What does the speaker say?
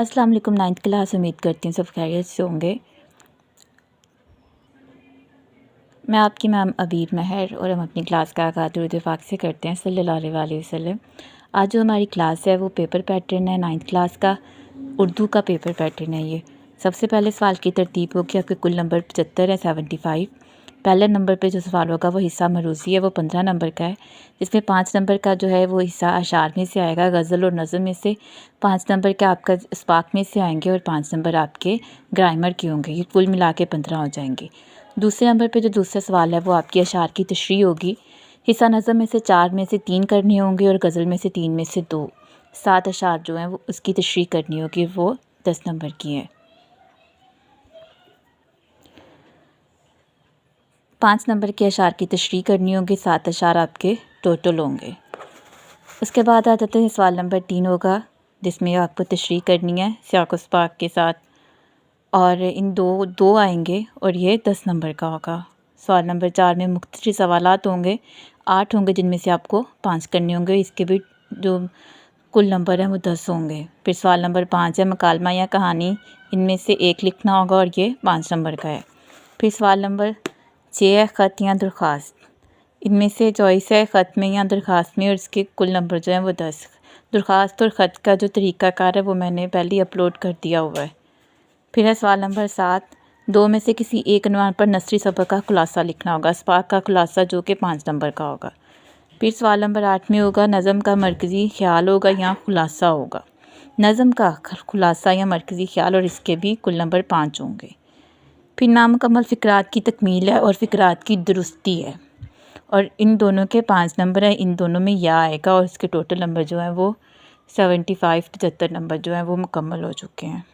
अस्सलाम वालेकुम। 9th class, उम्मीद करती हूँ सब खैरियत से होंगे। मैं आपकी मैम अबीर महर और हम अपनी क्लास का आगाज़ दुरूद पाक से करते हैं सल्लल्लाहु अलैहि वसल्लम। आज जो हमारी क्लास है वो पेपर पैटर्न है 9th क्लास का, उर्दू का पेपर पैटर्न है ये। सबसे पहले सवाल की तरतीब होगी, आपके कुल नंबर 75 है, 75। पहले नंबर पे जो सवाल होगा वो हिस्सा मरूज़ी है, वो 15 नंबर का है, जिसमें 5 नंबर का जो है वो हिस्सा अशार में से आएगा, गज़ल और नज़म में से। 5 नंबर के आपका इस्पाक में से आएंगे और 5 नंबर आपके ग्रामर के होंगे। ये कुल मिला के 15 हो जाएंगे। दूसरे नंबर पे जो दूसरा सवाल है वो आपकी अशार की तशरीह होगी। हिस्सा नज़म में से 4 में से 3 करने होंगे और गज़ल में से 3 में से 2। 7 अशार जो हैं वो उसकी तशरीह करनी होगी, वो 10 नंबर की हैं। 5 नंबर के अशार की तशरीह करनी होगी, 7 अशार आपके टोटल होंगे। उसके बाद आ जाते हैं सवाल नंबर 3 होगा, जिसमें आपको तशरीह करनी है सियाक़ व सबाक़ के साथ, और इन दो आएंगे और ये 10 नंबर का होगा। सवाल नंबर 4 में मुख्तलिफ सवालात होंगे, 8 होंगे, जिनमें से आपको 5 करने होंगे। इसके भी जो कुल नंबर हैं वो 10 होंगे। फिर सवाल नंबर 5 है मकालमा या कहानी, इनमें से एक लिखना होगा और ये 5 नंबर का है। फिर सवाल नंबर 6 है ख़त या दरख्वास्त, इनमें से चॉइस है ख़त में या दरख्वास्त में, और इसके कुल नंबर जो हैं वो 10। दरख्वास्त और ख़त का जो तरीक़ाकार है वो मैंने पहले ही अपलोड कर दिया हुआ है। फिर है सवाल नंबर 7, 2 में से किसी एक उन्वान पर नसरी सबक का खुलासा लिखना होगा, इस्पाक का खुलासा जो कि 5 नंबर का होगा। फिर सवाल नंबर 8 में होगा नज़म का मरकज़ी ख़्याल होगा या खुलासा होगा। नज़म का खुलासा या मरकज़ी ख़्याल, और इसके भी कुल नंबर 5 होंगे। फिर नामुकम्मल फ़िक्रात की तकमील है और फ़िक्रात की दुरुस्ती है, और इन दोनों के 5 नंबर हैं। इन दोनों में या आएगा और इसके टोटल नंबर जो हैं वो 75 नंबर जो हैं वो मुकम्मल हो चुके हैं।